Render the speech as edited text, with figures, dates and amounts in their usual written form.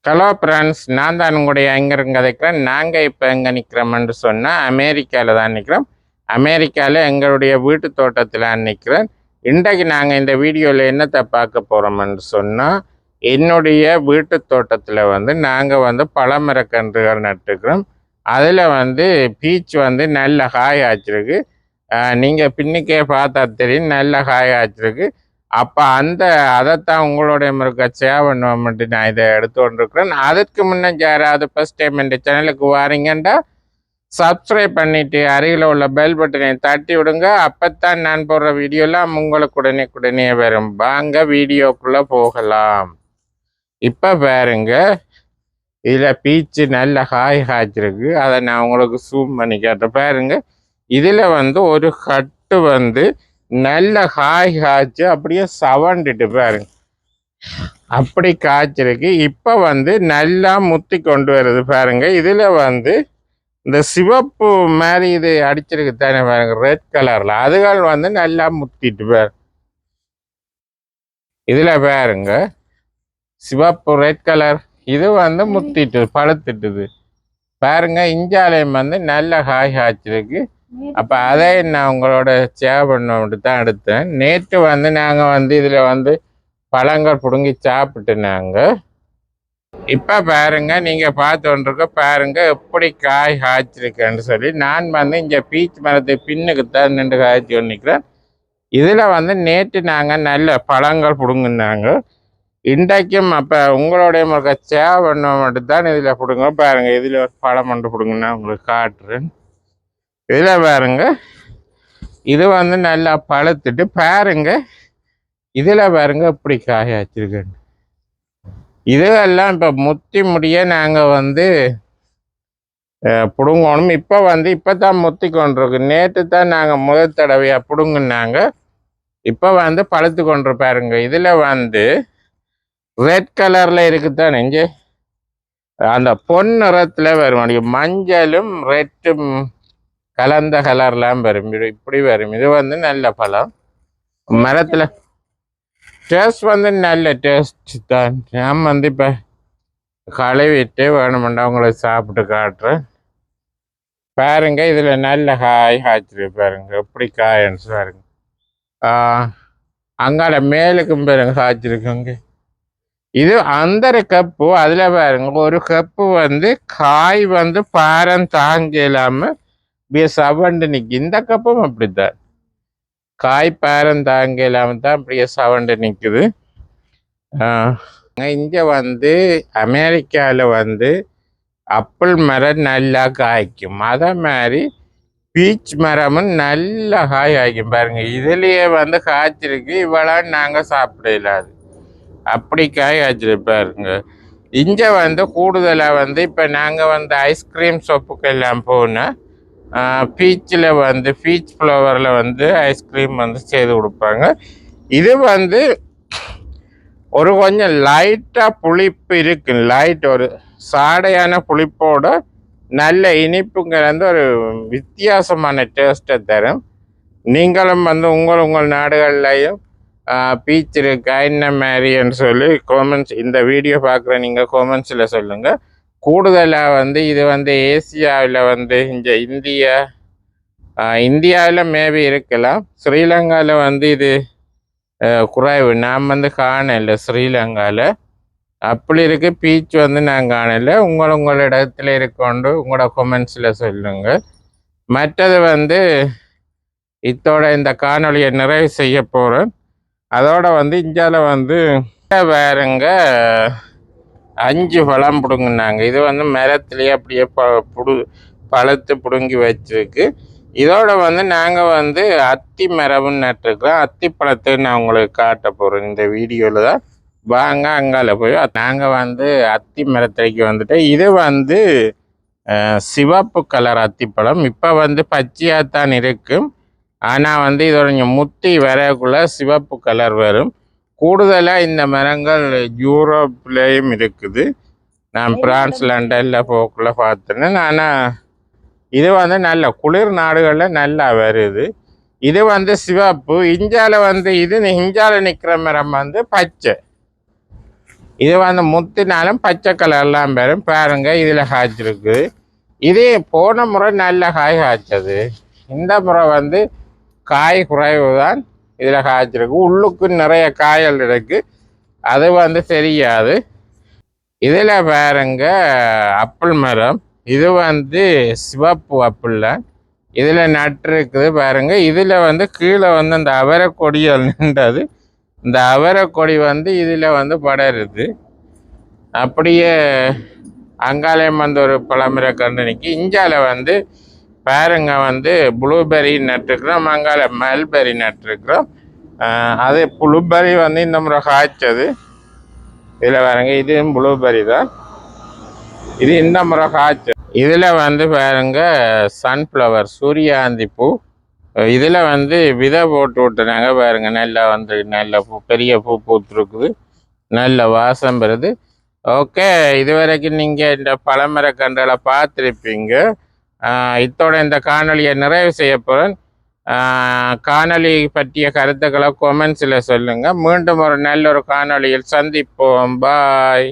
Hello friends, நான் தான் உங்களுடைய எங்கே கதைக்கிறேன். நாங்கள் இப்போ எங்கே நிற்கிறோம்னு சொன்னால் அமெரிக்காவில் தான் நிற்கிறோம். அமெரிக்காவில் எங்களுடைய வீட்டு தோட்டத்தில் நிற்கிறேன். இன்றைக்கு நாங்கள் இந்த வீடியோவில் என்னத்தை பார்க்க போகிறோம்னு சொன்னால், என்னுடைய வீட்டு தோட்டத்தில் நாங்கள் பழமரக்கன்றுகள் நட்டுக்கிறோம். அதில் பீச் நல்ல காய் ஆச்சிருக்கு. நீங்கள் பின்னுக்கே பார்த்தா தெரியும், நல்ல காய் ஆச்சிருக்கு. அப்போ அதைத்தான் உங்களுடைய முருக்க சேவ் பண்ணுவோம்ட்டு நான் இதை எடுத்து கொண்டிருக்கிறேன். அதுக்கு முன்னே யாராவது ஃபர்ஸ்ட் டைம் இந்த சேனலுக்கு வாரீங்கன்னா சப்ஸ்கிரைப் பண்ணிவிட்டு அருகில் உள்ள பெல் பட்டனை தட்டி விடுங்க. அப்போத்தான் நான் போடுற வீடியோலாம் உங்களுக்கு உடனே வரும். வாங்க வீடியோக்குள்ளே போகலாம். இப்போ பாருங்க, இதில் பீச்சு நல்ல காய்ச்சிருக்கு. அதை நான் உங்களுக்கு ஜூம் பண்ணி கேட்டேன். பாருங்க, இதில் ஒரு கட்டு நல்ல காய்ச்சி அப்படியே சவண்டுட்டு பாருங்க, அப்படி காய்ச்சிருக்கு. இப்போ நல்லா முத்தி கொண்டு வருது பாருங்க. இதில் இந்த சிவப்பு மாதிரி இது அடிச்சிருக்கு தானே பாருங்க, ரெட் கலரில். அதுகள் நல்லா முத்திட்டு பாரு. இதில் பாருங்க, சிவப்பு ரெட் கலர் இது முத்திட்டு பழுத்துட்டுது பாருங்க. இஞ்சாலயம் நல்ல காய் காய்ச்சிருக்கு. அப்போ அதை நான் உங்களோட சேவ் பண்ண தான் எடுத்தேன். நேற்று நாங்கள் இதில் பழங்கள் பிடுங்கி சாப்பிட்டு நாங்கள். இப்போ பாருங்க, நீங்கள் பார்த்துருக்க பாருங்க எப்படி காய் காய்ச்சிருக்கேன்னு சொல்லி. நான் இங்கே பீச் மரத்தை பின்னுக்கு தான் நின்று காய்ச்சி நிற்கிறேன். இதில் நேற்று நாங்கள் நல்ல பழங்கள் பிடுங்கினாங்க. இன்றைக்கும் அப்போ உங்களுடைய முறை சேவ் பண்ண மட்டும்தான் இதில் பிடுங்க. பாருங்க, இதில் ஒரு பழம் ஒன்று பிடுங்கன்னா உங்களுக்கு காட்டுறேன். இதில் பாருங்க, இது நல்லா பழுத்துட்டு பாருங்க. இதில் பாருங்க எப்படி காயாச்சிருக்கேன். இதெல்லாம் இப்போ முத்தி முடிய நாங்கள் பிடுங்கணும். இப்போ தான் முத்தி கொண்டிருக்கு. நேற்று தான் நாங்கள் முதல் தடவையாக பிடுங்குனாங்க. இப்போ பழுத்து கொண்டு பாருங்க. இதில் ரெட் கலரில் இருக்குதான் இங்கே அந்த பொன் நிறத்தில் வரும். மஞ்சளும் ரெட்டும் கலந்த கலர்லாம் வரும். இப்படி வரும். இது நல்ல பழம். மரத்தில் டேஸ்ட் நல்ல டேஸ்ட் தான். நான் இப்போ கழுவிட்டு வேணுமெண்டா உங்களுக்கு சாப்பிட்டு காட்டுறேன். பாருங்க, இதில் நல்ல காய் காய்ச்சிருக்கு பாருங்க, எப்படி காய்ன்னு பாருங்க. அங்கால மேலுக்கும் பாருங்க காய்ச்சிருக்குங்க. இது அந்த கப்பு. அதில் பாருங்க, ஒரு கப்பு காய் பாரம் தாங்க இல்லாமல் இப்படியே சவண்டு நிற்கி. இந்த கப்பும் அப்படித்தான், காய் பாரம் தாங்க இல்லாமல் தான் அப்படியே சவண்டு நிற்குது. இங்கே அமெரிக்காவில் அப்பிள் மரம் நல்லா காய்க்கும். அதே மாதிரி பீச் மரமும் நல்ல காய் காய்க்கும் பாருங்க. இதுலேயே காய்ச்சிருக்கு. இவ்வளோ நாங்கள் சாப்பிட இல்லாது அப்படி காய் காய்ச்சிருக்கு பாருங்க. இங்கே கூடுதலாக இப்போ நாங்கள் ஐஸ்கிரீம் ஷாப்புக்கெல்லாம் போனால் பீச்சில் பீச் ஃப்ளவரில் ஐஸ்கிரீம் செய்து கொடுப்பாங்க. இது ஒரு கொஞ்சம் லைட்டாக புளிப்பு இருக்கு. லைட் ஒரு சாடையான புளிப்போட நல்ல இனிப்புங்கிறது ஒரு வித்தியாசமான டேஸ்ட்டை தரும். நீங்களும் உங்கள் நாடுகள்லையும் பீச் இருக்கா என்ன மாதிரின்னு சொல்லி காமெண்ட்ஸ், இந்த வீடியோ பார்க்குற நீங்கள் காமெண்ட்ஸில் சொல்லுங்கள். கூடுதலாக இது ஏசியாவில் இங்கே இந்தியாவில் மேபி இருக்கலாம். ஸ்ரீலங்காவில் இது குறைவு. நான் காணலை ஸ்ரீலங்காவில். அப்படி இருக்கு பீச் நான் காணலை. உங்கள் இடத்துல இருக்கொண்டு உங்களோட கமெண்ட்ஸில் சொல்லுங்கள். மற்றது இத்தோட இந்த காணொலியை நிறைவு செய்ய போகிறேன். அதோட இந்தியாவில் வேறுங்க 5 பழம் பிடுங்குனாங்க. இது மரத்துலேயே அப்படியே பழுத்து பிடுங்கி வச்சிருக்கு. இதோட நாங்கள் அத்தி மரம்னு நட்டுருக்கோம். அத்தி பழத்தை நான் உங்களுக்கு காட்ட போகிறேன் இந்த வீடியோவில் தான். வாங்க அங்கால போய் நாங்கள் அத்தி மரத்துக்கு இது சிவப்பு கலர் அத்திப்பழம். இப்போ பச்சையாக தான் இருக்கும். ஆனால் இதோட முத்தி வரக்குள்ள சிவப்பு கலர் வரும். கூடுதலாக இந்த மரங்கள் யூரோப்லேயும் இருக்குது. நான் பிரான்ஸ் லண்டனில் போக்குள்ள பார்த்தேன். ஆனால் இது நல்ல குளிர் நாடுகளில் நல்லா வருது. இது சிவப்பு. இஞ்சால இது இஞ்சால நிற்கிற மரம் பச்சை. இது வந்து முத்தினாலும் பச்சை கலர்லாம் பெறும் பாருங்க. இதில் காய்ச்சிருக்கு. இதே போன முறை நல்ல காய் காய்ச்சது. இந்த முறை வந்து காய் குறைவு தான் இதில் காய்ச்சிருக்கு. உள்ளுக்கு நிறைய காய்கள் இருக்கு. அது வந்து தெரியாது. இதில் பாருங்க அப்பிள் மரம். இது வந்து சிவப்பு அப்பிள் தான். இதில் நட்டுருக்குது பாருங்க. இதில் வந்து கீழே வந்து அந்த அவரை கொடிகள் நின்றது. இந்த அவரை கொடி வந்து இதில் வந்து படருது. அப்படியே அங்காலயம் வந்து ஒரு பழமர கண்டனிக்கு இஞ்சால வந்து பாருங்க வந்து ப்ளூபெரி நட்டுருக்குறோம். அங்கால மல்பெரி நட்டுருக்குறோம். அது ப்ளூபெரி வந்து இந்த முறை காய்ச்சது. இதில் பாருங்க இதுவும் ப்ளூபெரி தான். இது இந்த முறை காய்ச்சது. இதில் வந்து பாருங்க சன்ஃப்ளவர் சூரியாந்தி பூ. இதில் வந்து விதை போட்டு விட்டுனாங்க பாருங்க. நல்லா வந்து நல்ல பூ, பெரிய பூ பூத்துருக்குது. நல்ல வாசம் வருது. ஓகே, இது வரைக்கும் நீங்கள் இந்த பழமர கன்றுகளை பார்த்துருப்பீங்க. இத்தோட இந்த காணொலியை நிறைவு செய்ய போகிறேன். காணொலி பற்றிய கருத்துக்களை கொமெண்ட்ஸில் சொல்லுங்கள். மீண்டும் ஒரு நல்ல ஒரு காணொலியில் சந்திப்போம். பாய்.